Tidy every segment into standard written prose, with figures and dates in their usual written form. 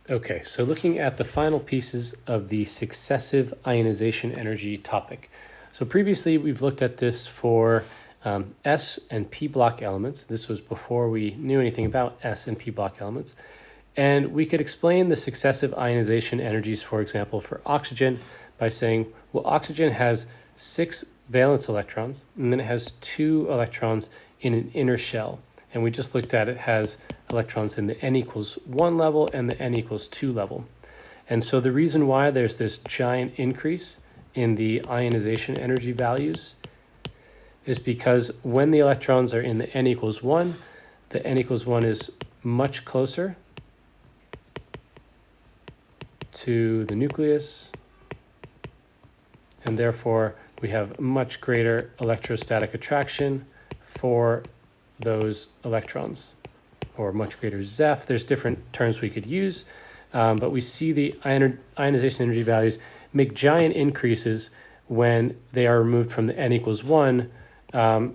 Okay, so looking at the final pieces of the successive ionization energy topic. So previously we've looked at this for S and P block elements. This was before we knew anything about S and P block elements. And we could explain the successive ionization energies, for example, for oxygen by saying, well, oxygen has 6 valence electrons, and then it has 2 electrons in an inner shell. And we just looked at it has electrons in the n equals 1 level and the n equals 2 level. And so the reason why there's this giant increase in the ionization energy values is because when the electrons are in the n equals 1, the n equals 1 is much closer to the nucleus, and therefore we have much greater electrostatic attraction for those electrons, or much greater Zeph. There's different terms we could use, but we see the ionization energy values make giant increases when they are removed from the n equals 1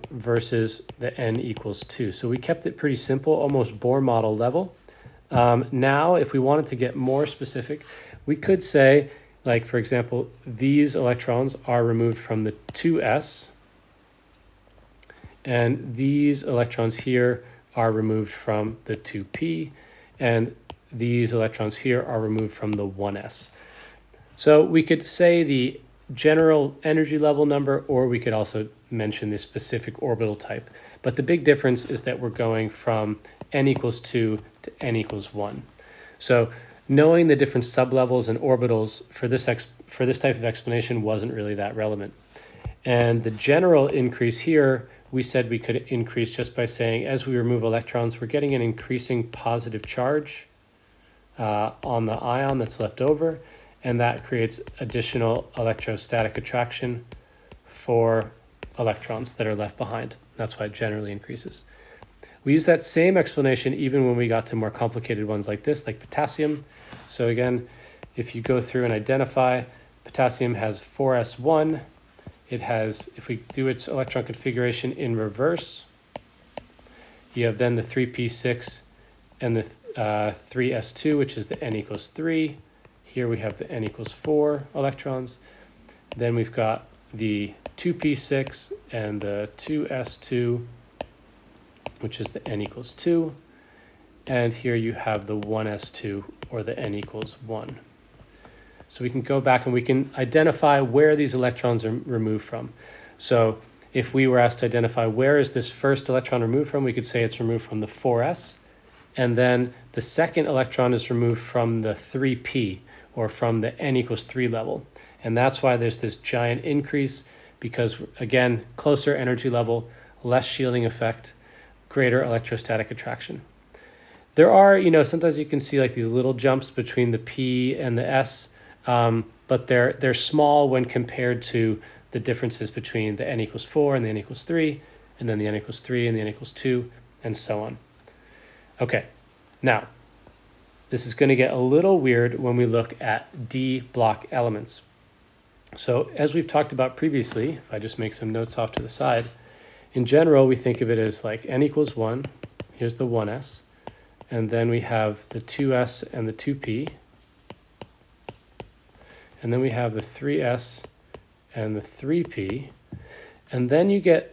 versus the n equals 2. So we kept it pretty simple, almost Bohr model level. Now, if we wanted to get more specific, we could say, like, for example, these electrons are removed from the 2s, and these electrons here are removed from the 2p, and these electrons here are removed from the 1s. So we could say the general energy level number, or we could also mention the specific orbital type. But the big difference is that we're going from n equals 2 to n equals 1. So knowing the different sublevels and orbitals for this type of explanation wasn't really that relevant. And the general increase here, we said we could increase just by saying as we remove electrons, we're getting an increasing positive charge on the ion that's left over, and that creates additional electrostatic attraction for electrons that are left behind. That's why it generally increases. We use that same explanation even when we got to more complicated ones like this, like potassium. So again, if you go through and identify, potassium has 4s1. It has, if we do its electron configuration in reverse, you have then the 3p6 and the 3s2, which is the n equals 3. Here we have the n equals 4 electrons. Then we've got the 2p6 and the 2s2, which is the n equals 2. And here you have the 1s2, or the n equals 1. So we can go back and we can identify where these electrons are removed from. So if we were asked to identify where is this first electron removed from, we could say it's removed from the 4s. And then the second electron is removed from the 3p, or from the n equals 3 level. And that's why there's this giant increase, because again, closer energy level, less shielding effect, greater electrostatic attraction. There are, sometimes you can see like these little jumps between the P and the S, but they're small when compared to the differences between the n equals 4 and the n equals 3, and then the n equals 3 and the n equals 2, and so on. Okay, now, this is going to get a little weird when we look at D block elements. So as we've talked about previously, if I just make some notes off to the side, in general, we think of it as like n equals 1, here's the 1s, and then we have the 2s and the 2p, and then we have the 3s and the 3p, and then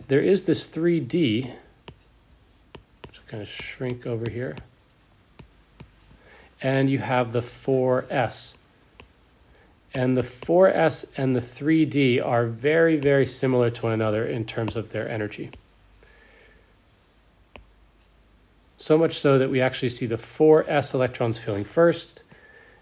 there is this 3d, just kind of shrink over here, and you have the 4s. And the 4s and the 3d are very, very similar to one another in terms of their energy. So much so that we actually see the 4s electrons filling first,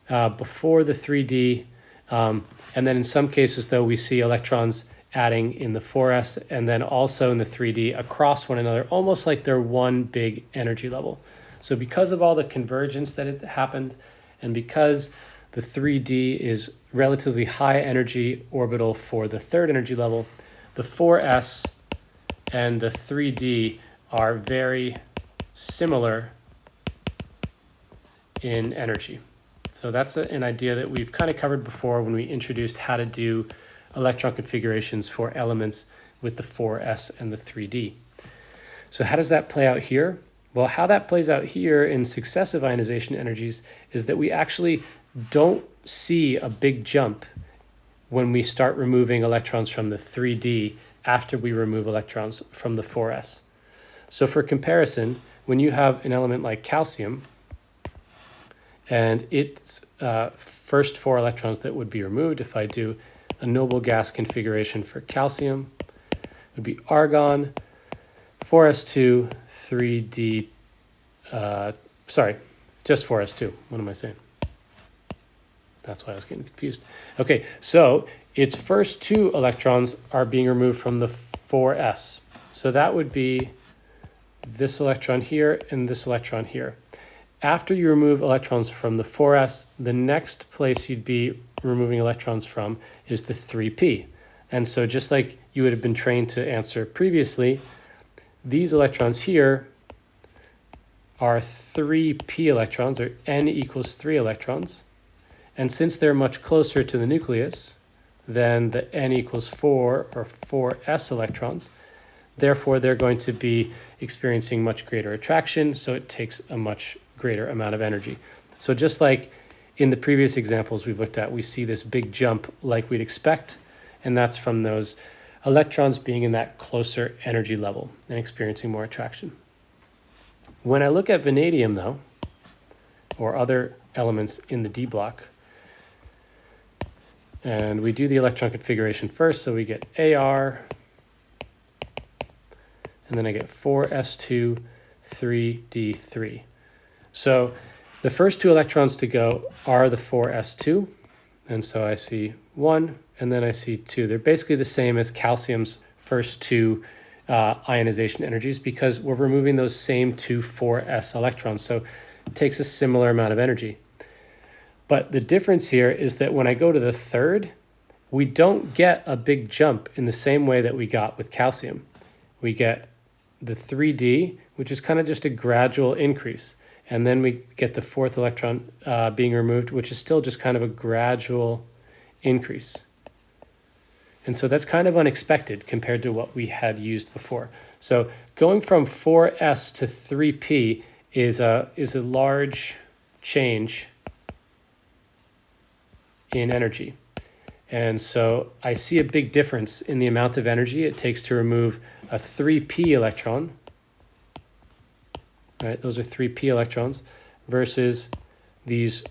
before the 3d, and then in some cases, though, we see electrons adding in the 4s and then also in the 3d across one another, almost like they're one big energy level. So because of all the convergence that had happened, and because the 3d is relatively high energy orbital for the third energy level, the 4s and the 3d are very similar in energy. So that's an idea that we've kind of covered before when we introduced how to do electron configurations for elements with the 4s and the 3d. So how does that play out here? Well, how that plays out here in successive ionization energies is that we actually don't see a big jump when we start removing electrons from the 3D after we remove electrons from the 4s. So for comparison, when you have an element like calcium and its first 4 electrons that would be removed, if I do a noble gas configuration for calcium, it would be argon, 4s2, 3d, sorry, just 4s2. What am I saying? That's why I was getting confused. Okay, so its first 2 electrons are being removed from the 4s. So that would be this electron here and this electron here. After you remove electrons from the 4s, the next place you'd be removing electrons from is the 3p. And so just like you would have been trained to answer previously, these electrons here are 3p electrons, or n equals 3 electrons. And since they're much closer to the nucleus than the n equals 4 or 4s electrons, therefore they're going to be experiencing much greater attraction, so it takes a much greater amount of energy. So just like in the previous examples we've looked at, we see this big jump like we'd expect, and that's from those electrons being in that closer energy level and experiencing more attraction. When I look at vanadium, though, or other elements in the D block, and we do the electron configuration first, so we get Ar, and then I get 4s2, 3d3. So the first 2 electrons to go are the 4s2, and so I see 1, and then I see 2. They're basically the same as calcium's first 2 ionization energies because we're removing those same 2 4s electrons, so it takes a similar amount of energy. But the difference here is that when I go to the third, we don't get a big jump in the same way that we got with calcium. We get the 3D, which is kind of just a gradual increase. And then we get the 4th electron being removed, which is still just kind of a gradual increase. And so that's kind of unexpected compared to what we had used before. So going from 4s to 3p is a large change in energy. And so I see a big difference in the amount of energy it takes to remove a 3p electron. All right, those are 3p electrons versus these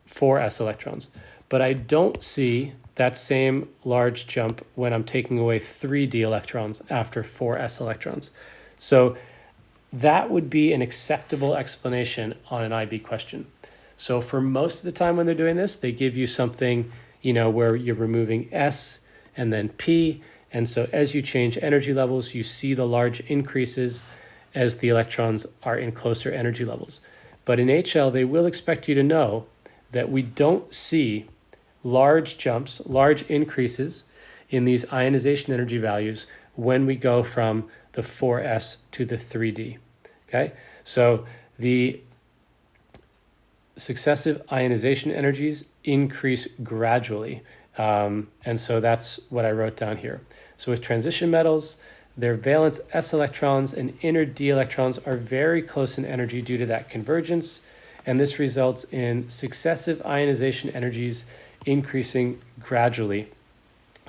4s electrons. But I don't see that same large jump when I'm taking away 3d electrons after 4s electrons. So that would be an acceptable explanation on an IB question. So for most of the time when they're doing this, they give you something, where you're removing S and then P. And so as you change energy levels, you see the large increases as the electrons are in closer energy levels. But in HL, they will expect you to know that we don't see large jumps, large increases in these ionization energy values when we go from the 4s to the 3d. Okay, so the successive ionization energies increase gradually. And so that's what I wrote down here. So with transition metals, their valence s electrons and inner d electrons are very close in energy due to that convergence. And this results in successive ionization energies increasing gradually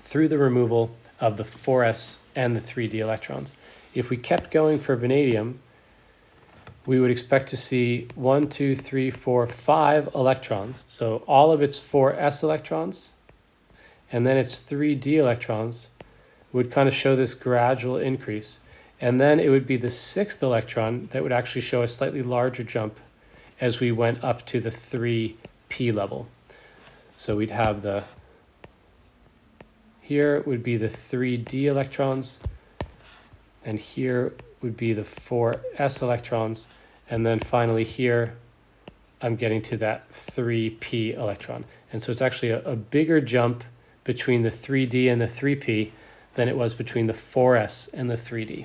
through the removal of the 4s and the 3d electrons. If we kept going for vanadium, we would expect to see 1, 2, 3, 4, 5 electrons. So all of its 4s electrons and then its 3d electrons would kind of show this gradual increase. And then it would be the 6th electron that would actually show a slightly larger jump as we went up to the 3p level. So we'd have here would be the 3d electrons, and here would be the 4s electrons, and then finally here I'm getting to that 3p electron. And so it's actually a bigger jump between the 3d and the 3p than it was between the 4s and the 3d.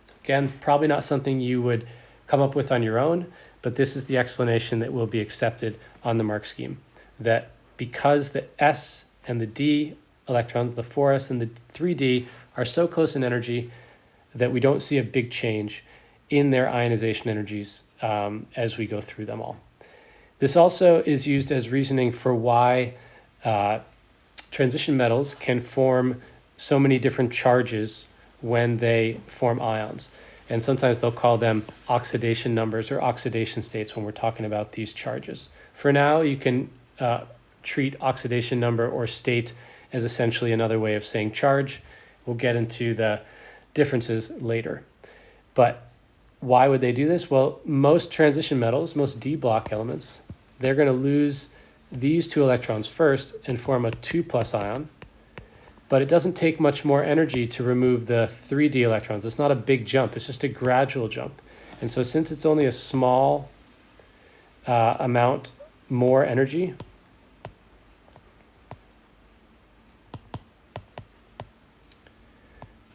So again, probably not something you would come up with on your own, but this is the explanation that will be accepted on the mark scheme, that because the s and the d electrons, the 4s and the 3d, are so close in energy that we don't see a big change in their ionization energies as we go through them all. This also is used as reasoning for why transition metals can form so many different charges when they form ions. And sometimes they'll call them oxidation numbers or oxidation states when we're talking about these charges. For now, you can treat oxidation number or state as essentially another way of saying charge. We'll get into the differences later. But why would they do this? Well, most transition metals, most D block elements, they're going to lose these two electrons first and form a 2+ ion. But it doesn't take much more energy to remove the 3D electrons. It's not a big jump. It's just a gradual jump. And so since it's only a small amount more energy,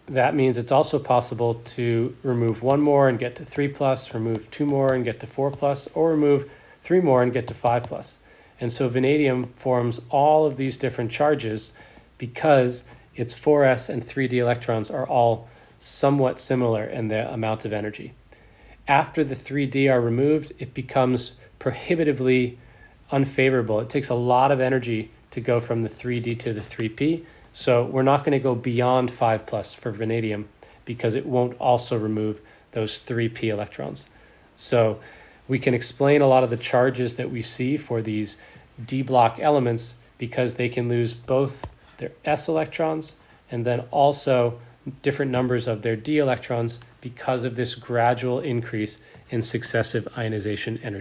that means it's also possible to remove 1 more and get to 3+, remove 2 more and get to 4+, or remove 3 more and get to 5+. And so vanadium forms all of these different charges because its 4s and 3d electrons are all somewhat similar in the amount of energy. After the 3d are removed, it becomes prohibitively unfavorable. It takes a lot of energy to go from the 3d to the 3p. So we're not going to go beyond 5+ for vanadium because it won't also remove those 3p electrons. So we can explain a lot of the charges that we see for these D block elements because they can lose both their s electrons and then also different numbers of their d electrons because of this gradual increase in successive ionization energy.